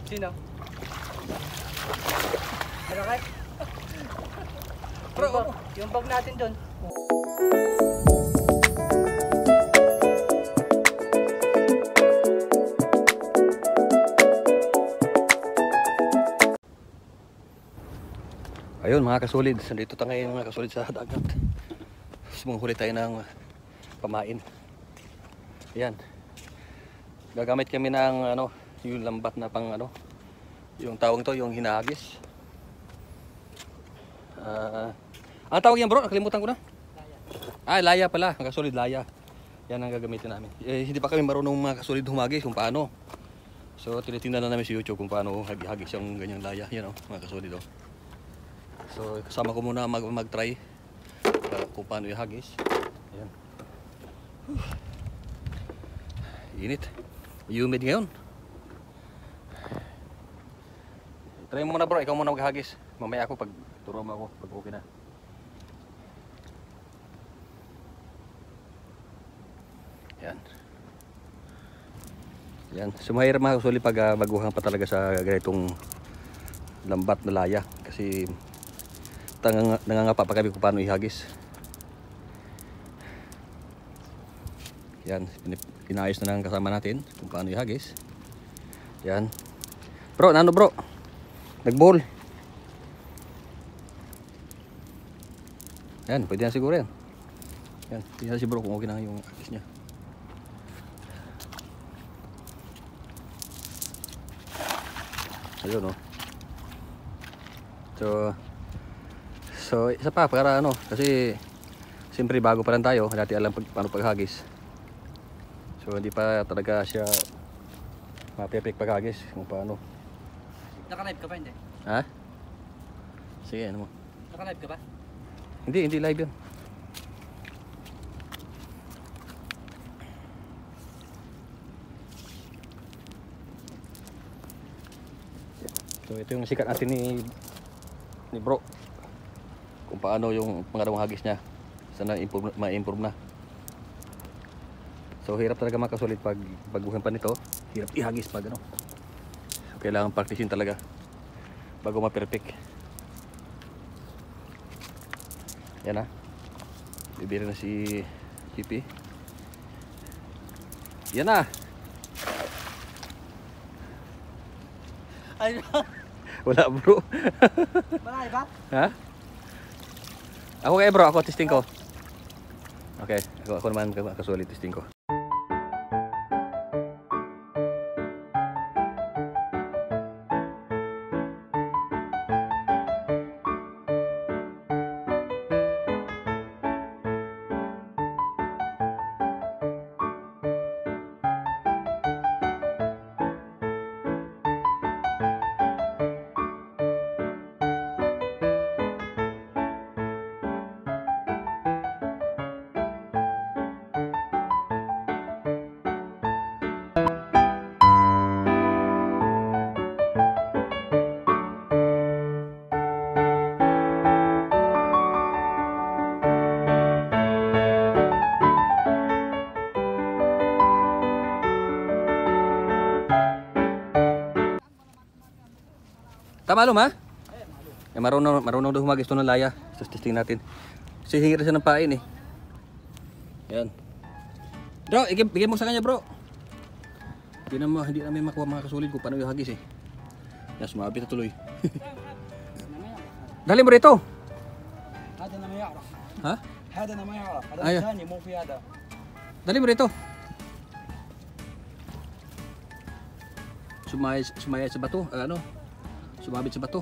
Sino? Malaki? Bro, yung bag natin doon. Ayun mga kasolid, nandito tayo ngayon mga kasolid sa dagat. Sumunghuli tayo ng pamain. Ayan. Gagamit kami ng yung lambat na pang yung tawag to, yung hinagis. Ang tawag yan bro, nakalimutan ko na. Laya pala, mga kasolid, laya. Yan ang gagamitin namin. Hindi pa kami marunong mga kasolid humagis kung paano. So tinitingnan na namin sa YouTube kung paano hagis yung ganyang laya. Yan mga kasolid . So kasama ko muna mag-try kung paano ihagis. Ayan. Init. Humid ngayon. Try mo muna bro, ikaw muna maghagis. Mamaya ako turo mo ako pag okay na. Ayan. Ayan. So mahirap mga kasolid pag baguhan pa talaga sa ganitong lambat na laya. Kasi nangangapa pa kami kung paano ihagis. Yan, pinayos na ng kasama natin kung paano ihagis. Yan. Bro, nano bro? Nagbowl. Yan, pwede na siguro yan. Yan, tingnan si bro kung okay na yung hagis niya. Ayun So isa pa para kasi siyempre bago pa lang tayo, dati alam paano paghagis. So hindi pa talaga siya mapepek paghagis kung paano. Naka-live ka pa hindi? Ha? Sige, ano mo? Naka-live ka ba? Hindi live yun. So ito yung sikat natin ni bro. Kung paano yung pangalawang hagis niya. Sana ma-improve na. So hirap talaga mga kasolid pag baguhan pa nito. Hirap ihagis pag So, kailangan practicein talaga bago ma-perfect. Yan bibili na si GP. Yan na. Ay, wala bro. malaki ba? Ha? Ako kaya bro, ako testing ko. Okay, ako naman kasolid testing ko. Tama ha? Marunong daw humagis ito ng laya. So testing natin. Kasi hingi rin siya ng pain Yan. Bro, bigyan mo sa kanya bro. Hindi namin makuha mga kasolid kung paano yung hagis Yan, sumabit na tuloy. Dali mo rito. Hada na may araf. Ha? Hada na may araf. Hada Ay. thani mo fi hada. Dali mo rito. Sumaya sa bato. Sumabit sa bato.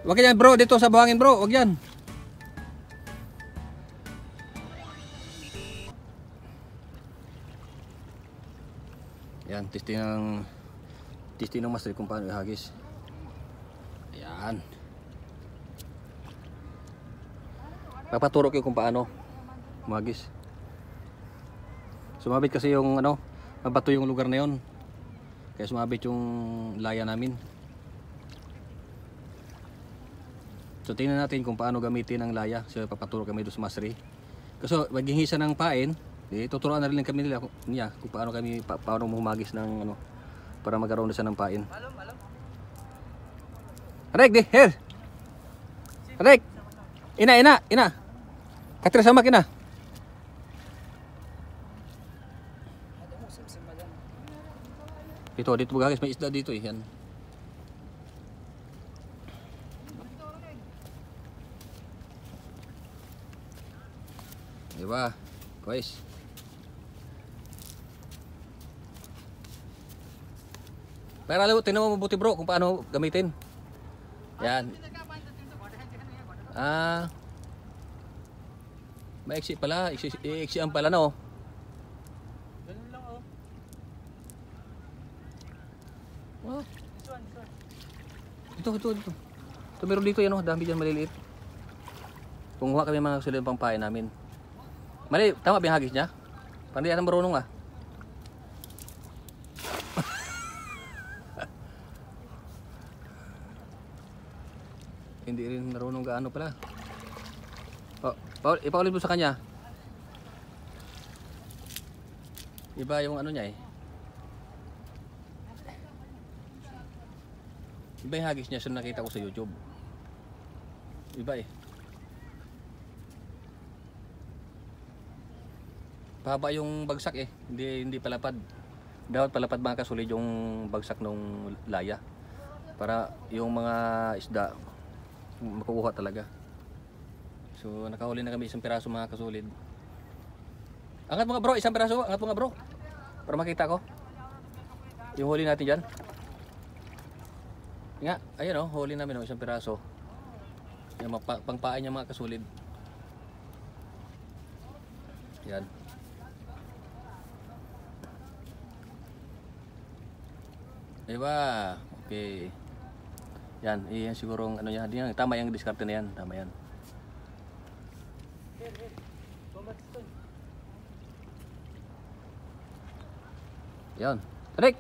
Wag yan bro, dito sa buhangin bro, wag yan. Yan, testing ng master kung paano ihagis. Ayan. Papaturo ko kung paano humagis. Sumabit kasi yung mabato yung lugar na yon. Kaya sumabit yung laya namin. So tingnan natin kung paano gamitin ang laya. So papaturo kami doon sa mastery. Kasi maghihisa ng pain, Tuturuan na rin kami niya kung paano kami paano humagis ng ano para magkaroon na siya ng pain. Rek, di, here. Rek. Ina. Katira sama kina. Dito guys, may isda dito eh. Yan. Diba? Guys. Pero alam mo, tingnan mo mabuti bro kung paano gamitin. Yan. Maiksi pala. Iiksian pala no. Ganun lang oh. Oh. Ito. Ito meron dito yan oh. Dami dyan maliliit. Kumuha kami mga sulit pang pain namin. Mali, tama ba yung hagis niya? Parang di yan marunong ah. Hindi rin marunong gaano pala. Ipaulit mo sa kanya. Iba yung ano niya eh. Iba yung hagis niya. So nakita ko sa YouTube. Iba eh. Pahaba yung bagsak eh. Hindi palapad. Dapat palapad mga kasulid yung bagsak ng laya. Para yung mga isda makukuha talaga. So nakahuli na kami isang piraso mga kasulid. Angat mga bro, isang piraso. Angat mga bro. Para makita ko. Yung huli natin dyan. Nga, ayun oh, huli namin oh, isang piraso. Yung pangpain niya mga kasulid. Yan. Diba? Okay. Yan, iyan siguro ano yan. Tama yung diskarte na yan. Tama yan. Yan. Tarik!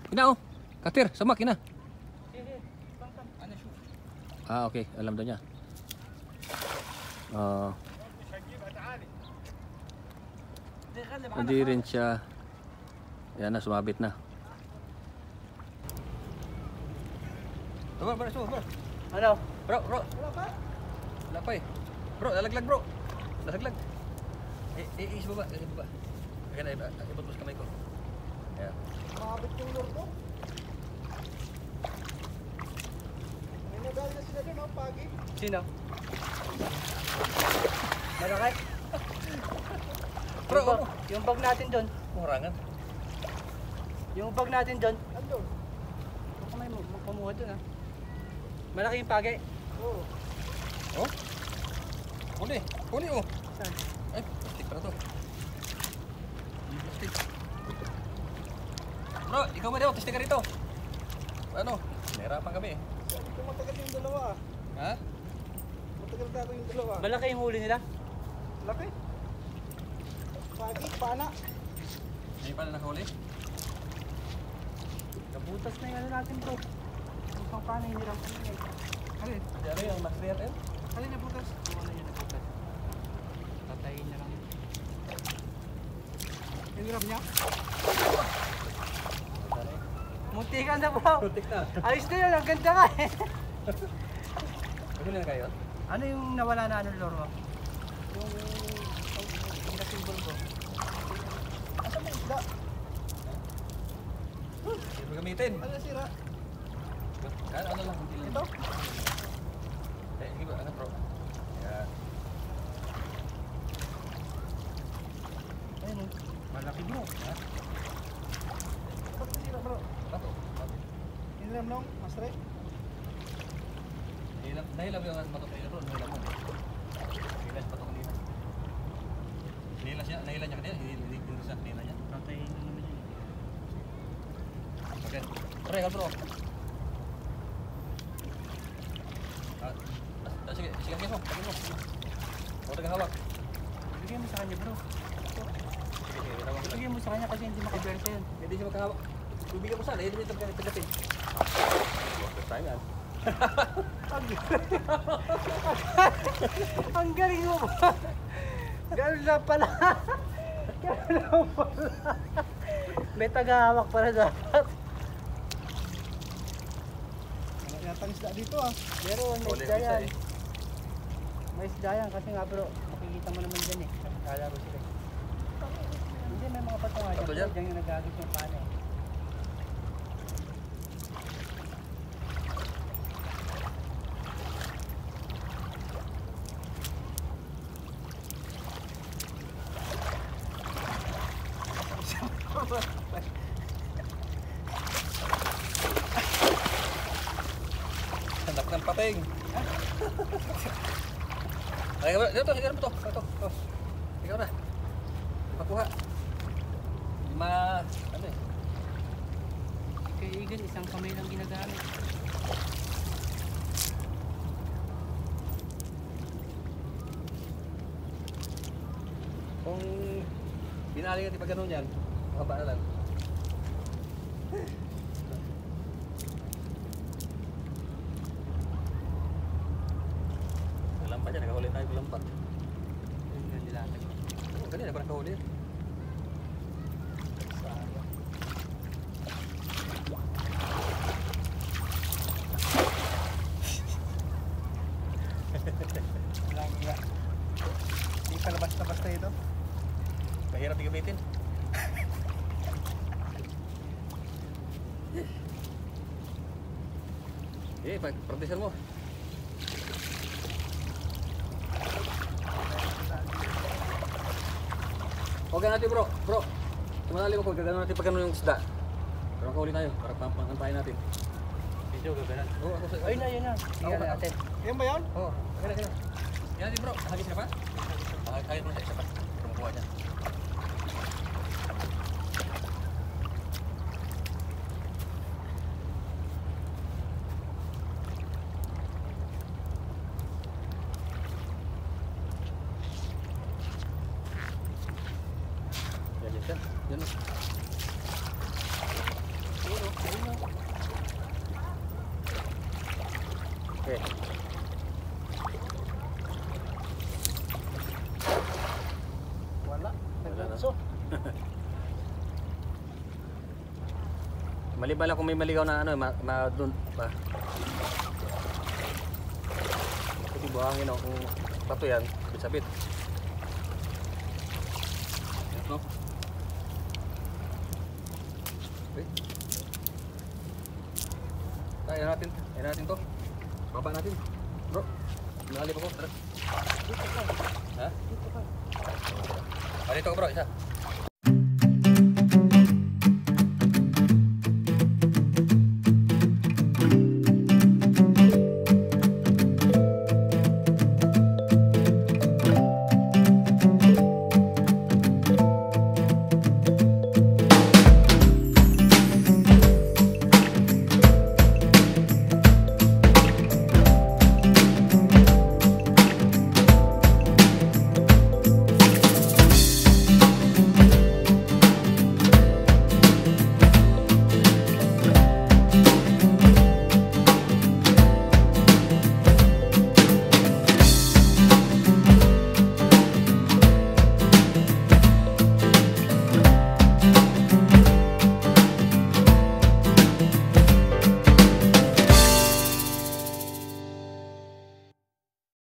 Kina oh. Katir, sama kina. Okay. Alam daw niya. Hindi rin siya. Yan na, sumabit na. Bro. Ano? Bro. Wala pa eh. Bro, lalaglag bro. Lalaglag. Isa baba. Kaya na, ibot mo sa kamay ko. Ayan. Makabit yung lure ko. May nagal na sila doon, pagi. Sino? Malaki? Bro, yung bag natin doon. Kurangan. Yung bag natin doon. Andun. Baka may kumuha doon ha. Malaki yung pagi. Oo. Oh? Huli oh. Saan? Ay, plastic pala to. Plastic. Bro, ikaw ba daw? Testing ka rito. Ano? Nahirapan kami eh. Sabi ko matagal yung dalawa. Ha? Matagal ka yung dalawa. Malaki yung huli nila? Malaki. Pagi, pana. Hindi pala nakahuli? Nabutas na yung ano natin to. Yung pang pana yung hirap ko yun. Alin? Ano yung mas real eh? Alin nabutas? Ano yung nabutas? Tatayin na lang. Yung hirap niya? Munti ka na bro. Muntik na. Ayos na yun, ang ganda ka eh. Ano na kayo? Ano yung nawala na anong loro? Yung nasimbol ko. Asan may isda? Hindi mo gamitin. Ano sira? Ano lang? Ito? Iba, ano bro? Yan. Ayun oh. Malaki bro. Ha? Ba't sira bro? Bato. Inilam nung, masre? Nahilam yung bato kayo bro. Nahilam mo. Nahilas bato kanina. Nahilan niya kanina. Hindi ko sa kanina niya. Tatayin na naman yun. Okay. Try bro. Sige mo. Huwag ka hawak. Bigyan mo sa kanya bro. Sige. Bigyan mo sa kanya kasi hindi makabersa yun. Hindi siya makahawak. Bibigyan mo sana. Hindi mo tagapin. Try nga. Ang galing mo ba? Ganun lang pala. May tagahawak para dapat. Yatang isda dito ah. Meron, may Huli isda ko isa yan. eh. May isda yan kasi nga bro, makikita mo naman dyan eh. Naglalaro sila. Hindi, may mga pato nga Pato dyan. dyan? Dyan yung nagagit yung pana eh. Anak ng pating. Ay, dito, higaran mo to. Ito. Ikaw na. Makuha. Ano eh. Kay Egan, isang kamay lang ginagamit. Kung binali natin pag ganun yan, mahaba na lang. Lampat yan, nakahuli tayo ng lampat. Yun nga nilatag. Oo, kanina pa nakahuli. Lang nga. Hindi pala basta-basta ito. Mahirap gamitin. Eh, pagpraktisan mo. Huwag natin bro. Tumanali mo ko, gagano natin pagkano yung isda. Pero kahuli tayo, para pangkampain natin. Video gaganan. Oo, ako sa... Ayun na, yun na. Tingnan natin. Yan ba yan? Oo, kaya. Yan natin bro, hagis na pa? Hagis mo na isa pa. Kumukuha dyan. Yan. Yan. Okay. Wala. Wala na. So, Maliban lang kung may maligaw na ano, doon pa. Kasi buhangin ako kung pato yan, sabit-sabit. Ito. Okay. Ayan natin to. Baba natin. Bro, nalip ako. Tara. Ha? Dito ko bro, isa.